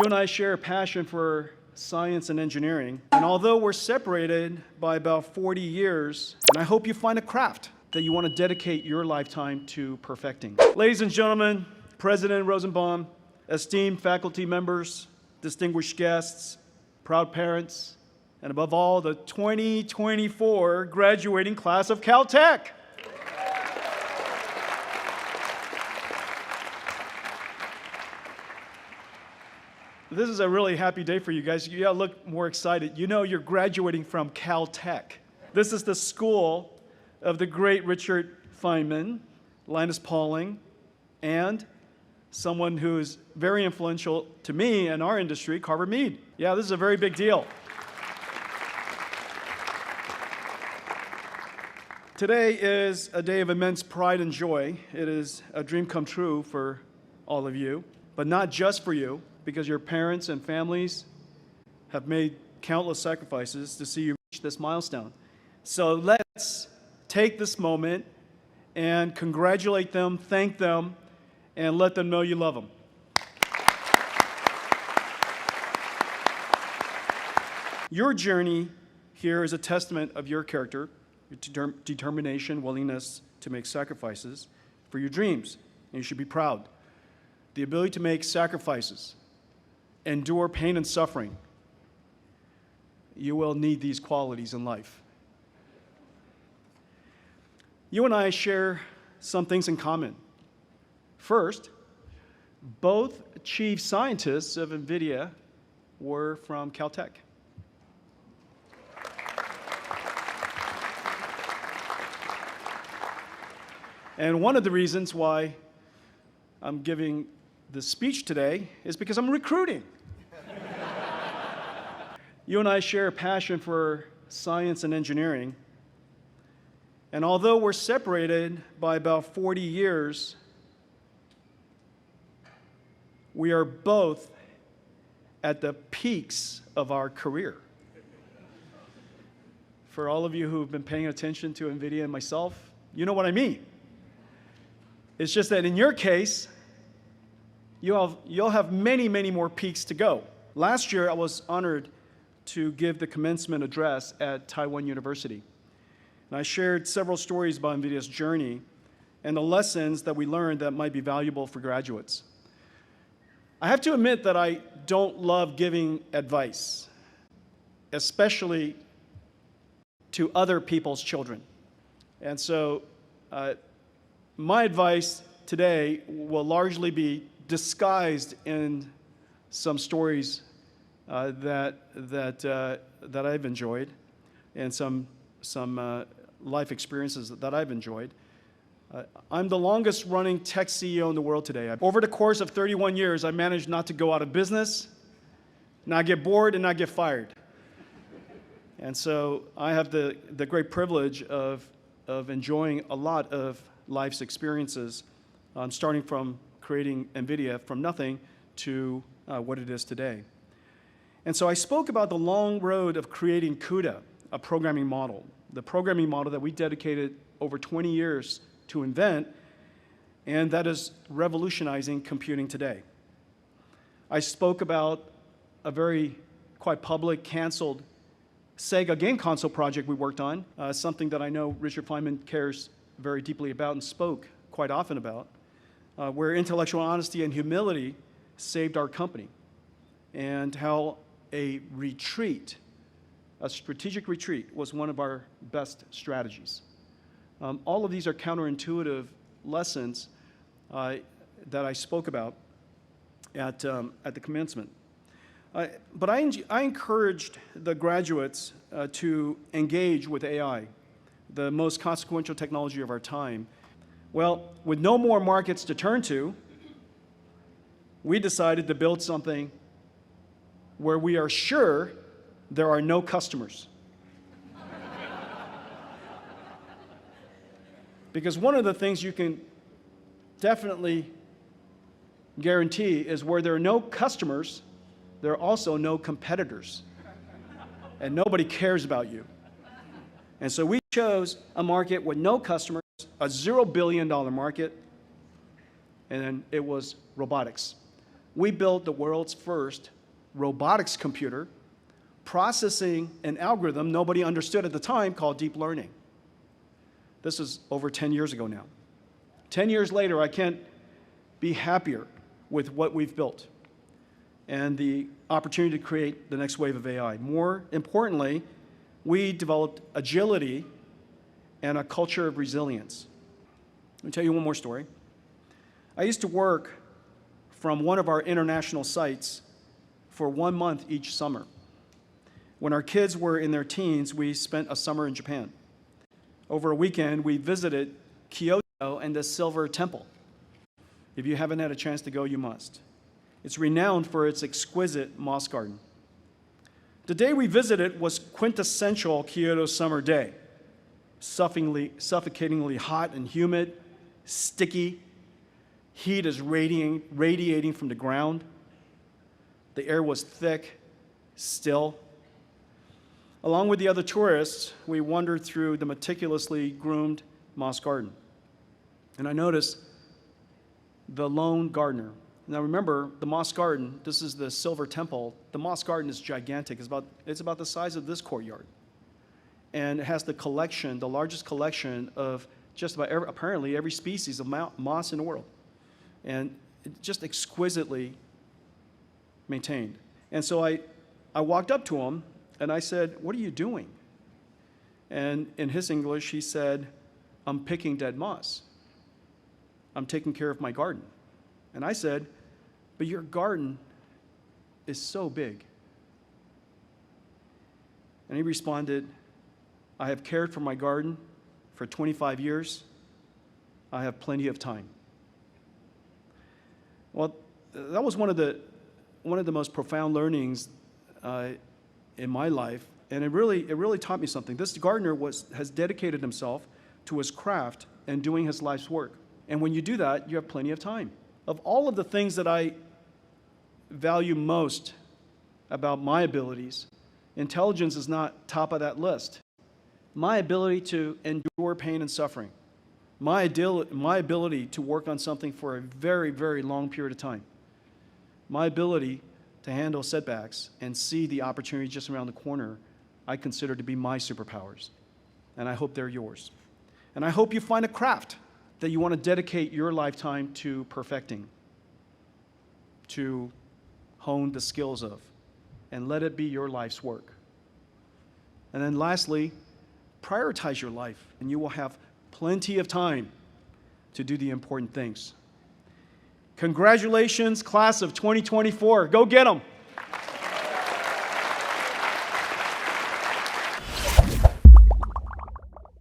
You and I share a passion for science and engineering, and although we're separated by about 40 years, and I hope you find a craft that you want to dedicate your lifetime to perfecting. Ladies and gentlemen, President Rosenbaum, esteemed faculty members, distinguished guests, proud parents, and above all, the 2024 graduating class of Caltech. This is a really happy day for you guys. You gotta look more excited. You know you're graduating from Caltech. This is the school of the great Richard Feynman, Linus Pauling, and someone who is very influential to me and our industry, Carver Mead. Yeah, this is a very big deal. Today is a day of immense pride and joy. It is a dream come true for all of you, but not just for you, because your parents and families have made countless sacrifices to see you reach this milestone. So let's take this moment and congratulate them, thank them, and let them know you love them. Your journey here is a testament of your character, your determination, willingness to make sacrifices for your dreams, and you should be proud. The ability to make sacrifices, endure pain and suffering, you will need these qualities in life. You and I share some things in common. First, both chief scientists of Nvidia were from Caltech. And one of the reasons why I'm giving the speech today is because I'm recruiting. You and I share a passion for science and engineering, and although we're separated by about 40 years, we are both at the peaks of our career. For all of you who've been paying attention to Nvidia and myself, you know what I mean. It's just that in your case, you'll have many, many more peaks to go. Last year, I was honored to give the commencement address at Taiwan University. And I shared several stories about NVIDIA's journey and the lessons that we learned that might be valuable for graduates. I have to admit that I don't love giving advice, especially to other people's children. And so my advice today will largely be disguised in some stories that I've enjoyed and some life experiences that I've enjoyed. I'm the longest running tech CEO in the world today. Over the course of 31 years, I managed not to go out of business, not get bored, and not get fired. And so I have the great privilege of enjoying a lot of life's experiences, starting from creating NVIDIA from nothing to what it is today. And so I spoke about the long road of creating CUDA, a programming model, the programming model that we dedicated over 20 years to invent, and that is revolutionizing computing today. I spoke about a very quite public, canceled Sega game console project we worked on, something that I know Richard Feynman cares very deeply about and spoke quite often about, where intellectual honesty and humility saved our company, and how a retreat, a strategic retreat, was one of our best strategies. All of these are counterintuitive lessons that I spoke about at the commencement. But I encouraged the graduates to engage with AI, the most consequential technology of our time. Well, with no more markets to turn to, we decided to build something where we are sure there are no customers. Because one of the things you can definitely guarantee is where there are no customers, there are also no competitors. And nobody cares about you. And so we chose a market with no customers, a $0 billion market, and it was robotics. we built the world's first robotics computer processing an algorithm nobody understood at the time called deep learning. This is over 10 years ago now. 10 years later, I can't be happier with what we've built and the opportunity to create the next wave of AI. More importantly, we developed agility and a culture of resilience. Let me tell you one more story. I used to work from one of our international sites for 1 month each summer. When our kids were in their teens, we spent a summer in Japan. Over a weekend, we visited Kyoto and the Silver Temple. If you haven't had a chance to go, you must. It's renowned for its exquisite moss garden. The day we visited was quintessential Kyoto summer day. Suffocatingly hot and humid, sticky. Heat is radiating from the ground. The air was thick, still. Along with the other tourists, we wandered through the meticulously groomed moss garden. And I noticed the lone gardener. Now remember, the moss garden, this is the Silver Temple. The moss garden is gigantic. It's about the size of this courtyard. And it has the collection, the largest collection of just about apparently every species of moss in the world. And just exquisitely maintained. And so I walked up to him and I said, "What are you doing?" And in his English, he said, "I'm picking dead moss. I'm taking care of my garden." And I said, "But your garden is so big." And he responded, "I have cared for my garden for 25 years. I have plenty of time." Well, that was one of the most profound learnings in my life, and it really taught me something. This gardener has dedicated himself to his craft and doing his life's work. And when you do that, you have plenty of time. Of all of the things that I value most about my abilities, intelligence is not top of that list. My ability to endure pain and suffering, my ability to work on something for a very, very long period of time, my ability to handle setbacks and see the opportunity just around the corner, I consider to be my superpowers. And I hope they're yours. And I hope you find a craft that you want to dedicate your lifetime to perfecting, to hone the skills of, and let it be your life's work. And then lastly, prioritize your life, and you will have plenty of time to do the important things. Congratulations, class of 2024. Go get them.